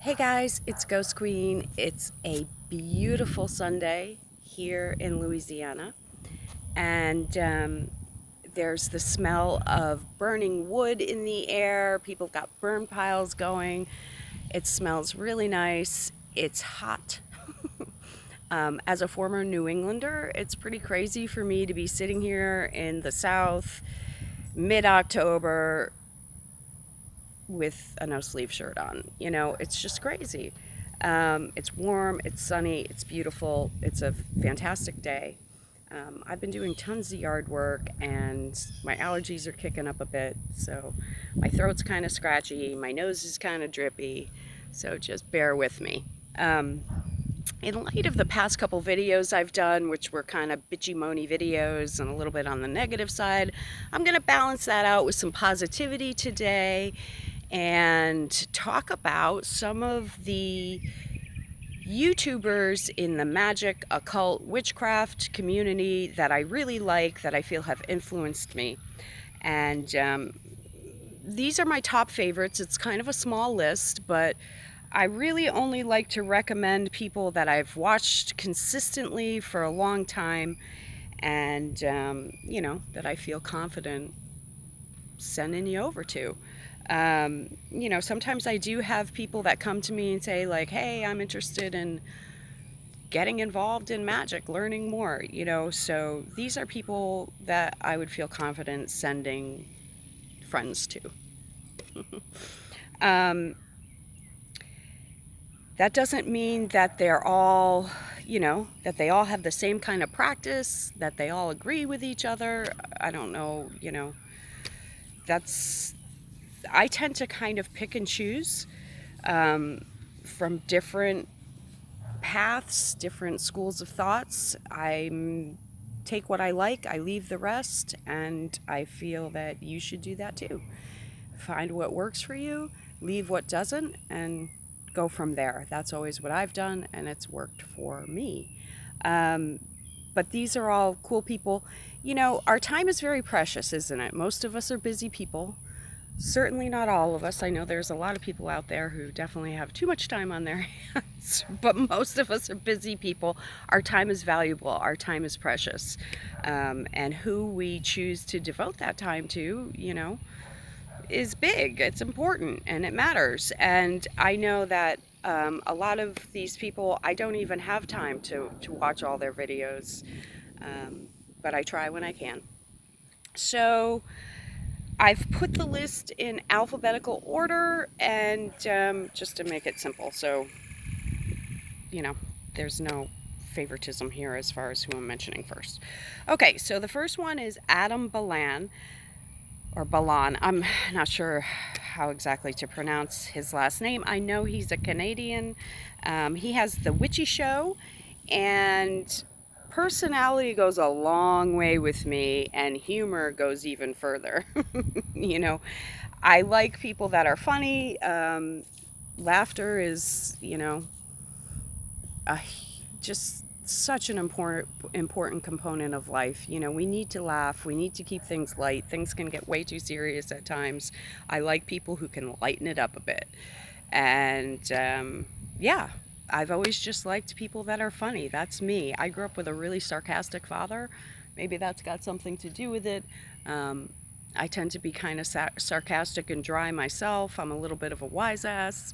Hey guys, it's Ghost Queen. It's a beautiful Sunday here in Louisiana, and there's the smell of burning wood in the air. People have got burn piles going. It smells really nice. It's hot. As a former New Englander, it's pretty crazy for me to be sitting here in the South mid October with a no sleeve shirt on. It's just crazy. It's warm, it's sunny, it's beautiful, it's a fantastic day. I've been doing tons of yard work and my allergies are kicking up a bit, so my throat's kind of scratchy, my nose is kind of drippy, so just bear with me. In light of the past couple videos I've done, which were kind of bitchy moany videos and a little bit on the negative side, I'm going to balance that out with some positivity today and talk about some of the YouTubers in the magic, occult, witchcraft community that I really like, that I feel have influenced me. And these are my top favorites. It's kind of a small list, but I really only like to recommend people that I've watched consistently for a long time and, that I feel confident sending you over to. Sometimes I do have people that come to me and say, like, hey, I'm interested in getting involved in magic, learning more, so these are people that I would feel confident sending friends to. um, that doesn't mean that they're all, that they all have the same kind of practice, that they all agree with each other. I don't know, that's I tend to kind of pick and choose from different paths, different schools of thoughts. I take what I like, I leave the rest, and I feel that you should do that too. Find what works for you, leave what doesn't, and go from there. That's always what I've done, and it's worked for me. But these are all cool people. Our time is very precious, isn't it? Most of us are busy people. Certainly not all of us. I know there's a lot of people out there who definitely have too much time on their hands, but most of us are busy people. Our time is valuable. Our time is precious. And who we choose to devote that time to, is big. It's important and it matters. And I know that a lot of these people, I don't even have time to watch all their videos, but I try when I can. So I've put the list in alphabetical order, and just to make it simple, so there's no favoritism here as far as who I'm mentioning first. Okay, so the first one is Adam Balan, or Balan. I'm not sure how exactly to pronounce his last name. I know he's a Canadian. He has The Witchy Show, and personality goes a long way with me, and humor goes even further. I like people that are funny. Laughter is, a, just such an important component of life. We need to laugh. We need to keep things light. Things can get way too serious at times. I like people who can lighten it up a bit. And yeah, I've always just liked people that are funny. That's me. I grew up with a really sarcastic father. Maybe that's got something to do with it. I tend to be kind of sarcastic and dry myself. I'm a little bit of a wise ass.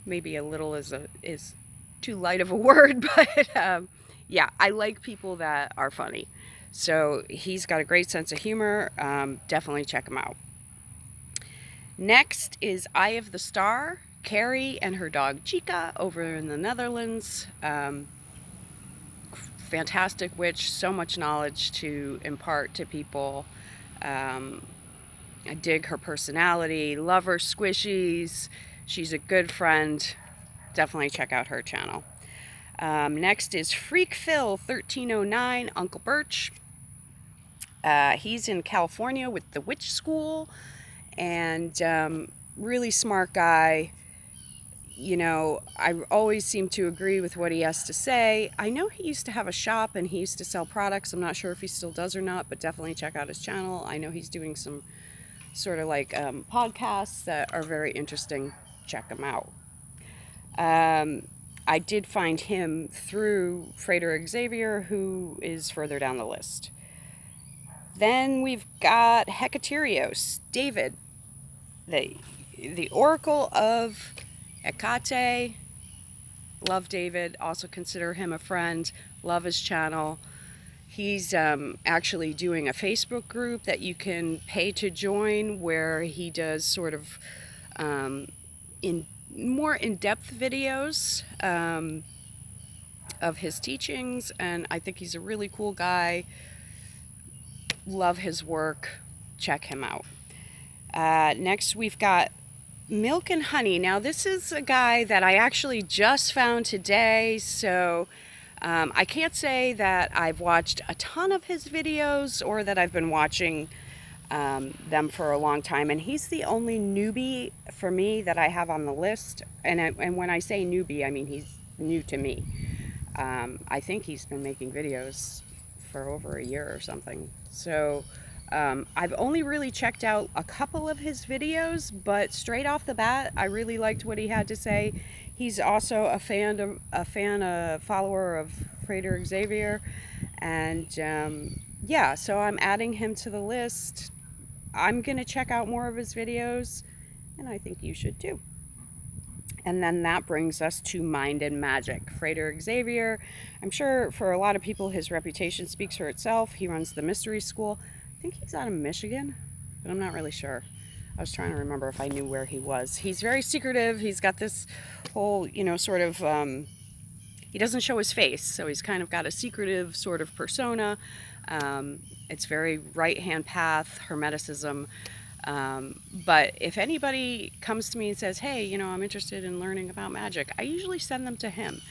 Maybe a little is too light of a word, but yeah, I like people that are funny. So he's got a great sense of humor. Definitely check him out. Next is Eye of the Star, Carrie and her dog Chica over in the Netherlands. Fantastic witch, so much knowledge to impart to people. I dig her personality, love her squishies. She's a good friend. Definitely check out her channel. Next is Freak Phil 1309, Uncle Birch. He's in California with the Witch School, and really smart guy. I always seem to agree with what he has to say. I know he used to have a shop and he used to sell products. I'm not sure if he still does or not, but definitely check out his channel. I know he's doing some sort of like podcasts that are very interesting. check him out. I did find him through Frater Xavier, who is further down the list. Then we've got Hecaterios, David, the Oracle of Hecate. Love David, also consider him a friend, love his channel. He's actually doing a Facebook group that you can pay to join, where he does sort of more in-depth videos of his teachings, and I think he's a really cool guy. Love his work. Check him out. Next we've got Milk and Honey. Now this is a guy that I actually just found today, so I can't say that I've watched a ton of his videos or that I've been watching them for a long time, and he's the only newbie for me that I have on the list. And when I say newbie, I mean he's new to me. I think he's been making videos for over a year or something. So I've only really checked out a couple of his videos, but straight off the bat, I really liked what he had to say. He's also a follower of Frater Xavier, and yeah, so I'm adding him to the list. I'm gonna check out more of his videos, and I think you should too. And then that brings us to Mind and Magic. Frater Xavier, I'm sure for a lot of people his reputation speaks for itself. He runs the mystery school. I think he's out of Michigan, but I'm not really sure. I was trying to remember if I knew where he was. He's very secretive. He's got this whole, sort of, he doesn't show his face, so he's kind of got a secretive sort of persona. It's very right-hand path, Hermeticism. But if anybody comes to me and says, hey, I'm interested in learning about magic, I usually send them to him.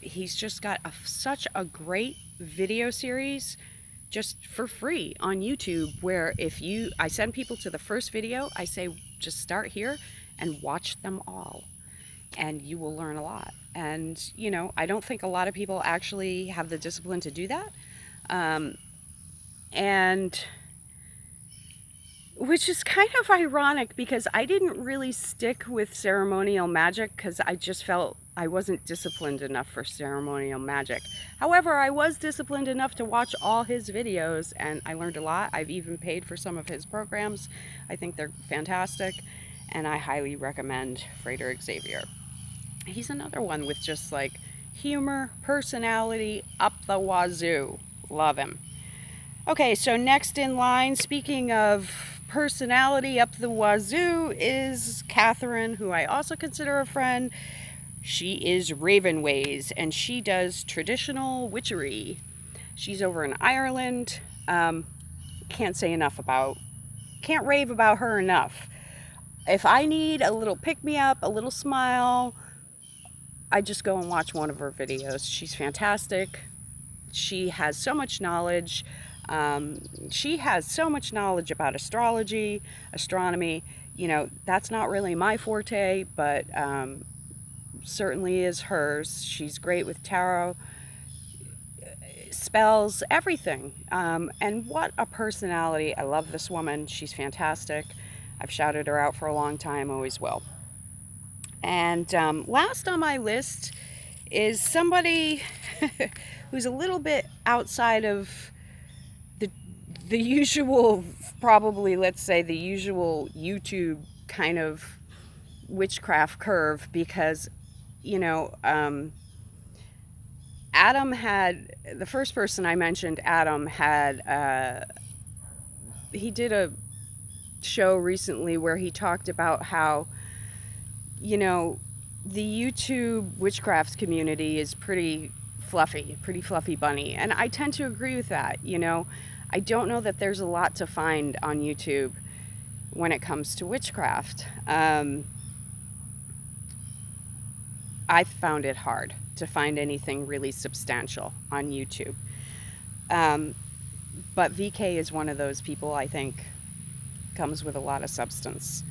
He's just got such a great video series just for free on YouTube, where I send people to the first video, I say, just start here and watch them all, and you will learn a lot. And, I don't think a lot of people actually have the discipline to do that. And which is kind of ironic, because I didn't really stick with ceremonial magic because I just felt I wasn't disciplined enough for ceremonial magic. However, I was disciplined enough to watch all his videos, and I learned a lot. I've even paid for some of his programs. I think they're fantastic, and I highly recommend Frater Xavier. He's another one with just like humor, personality up the wazoo. Love him. Okay, so next in line, speaking of personality up the wazoo, is Catherine, who I also consider a friend. She is Ravenways, and she does traditional witchery. She's over in Ireland. Can't rave about her enough. If I need a little pick-me-up, a little smile, I just go and watch one of her videos. She's fantastic. She has so much knowledge. She has so much knowledge about astrology, astronomy. That's not really my forte, but certainly is hers. She's great with tarot, spells, everything. And what a personality. I love this woman. She's fantastic. I've shouted her out for a long time, always will. And last on my list is somebody who's a little bit outside of the usual, probably, let's say, the usual YouTube kind of witchcraft curve, because, Adam had, the first person I mentioned, Adam, had, he did a show recently where he talked about how, the YouTube witchcraft community is pretty fluffy bunny. And I tend to agree with that, I don't know that there's a lot to find on YouTube when it comes to witchcraft. I found it hard to find anything really substantial on YouTube. But VK is one of those people, I think, comes with a lot of substance.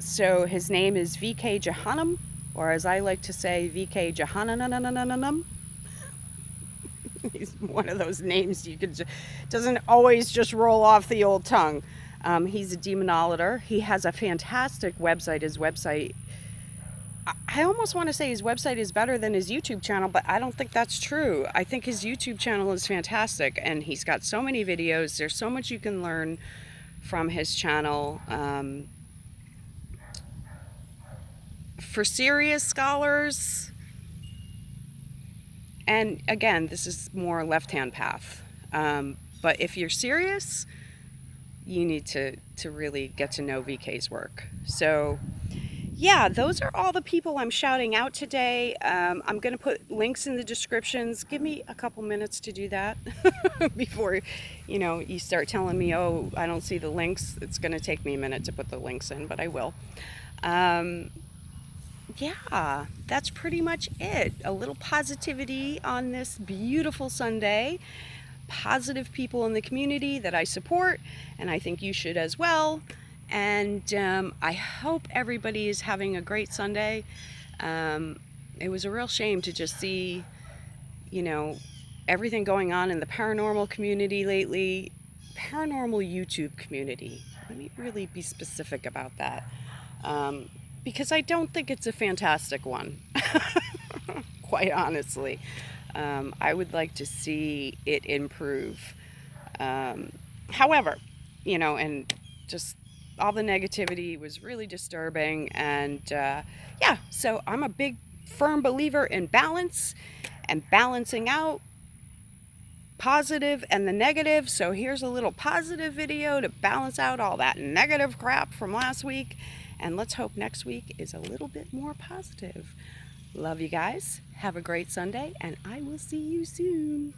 So his name is VK Jahannam, or as I like to say, VK Jahannam. He's one of those names you could doesn't always just roll off the old tongue. He's a demonologist. He has a fantastic website. His website, I almost want to say his website is better than his YouTube channel, but I don't think that's true. I think his YouTube channel is fantastic, and he's got so many videos. There's so much you can learn from his channel. For serious scholars, and again, this is more left-hand path, but if you're serious, you need to really get to know VK's work. So yeah, those are all the people I'm shouting out today. I'm going to put links in the descriptions. Give me a couple minutes to do that before, you start telling me, oh, I don't see the links. It's going to take me a minute to put the links in, but I will. Yeah, that's pretty much it. A little positivity on this beautiful Sunday. Positive people in the community that I support, and I think you should as well. And I hope everybody is having a great Sunday. It was a real shame to just see, everything going on in the paranormal community lately. Paranormal YouTube community. Let me really be specific about that. Because I don't think it's a fantastic one, quite honestly. I would like to see it improve. However, and just all the negativity was really disturbing. And yeah, so I'm a big, firm believer in balance and balancing out positive and the negative. So here's a little positive video to balance out all that negative crap from last week. And let's hope next week is a little bit more positive. Love you guys. Have a great Sunday, and I will see you soon.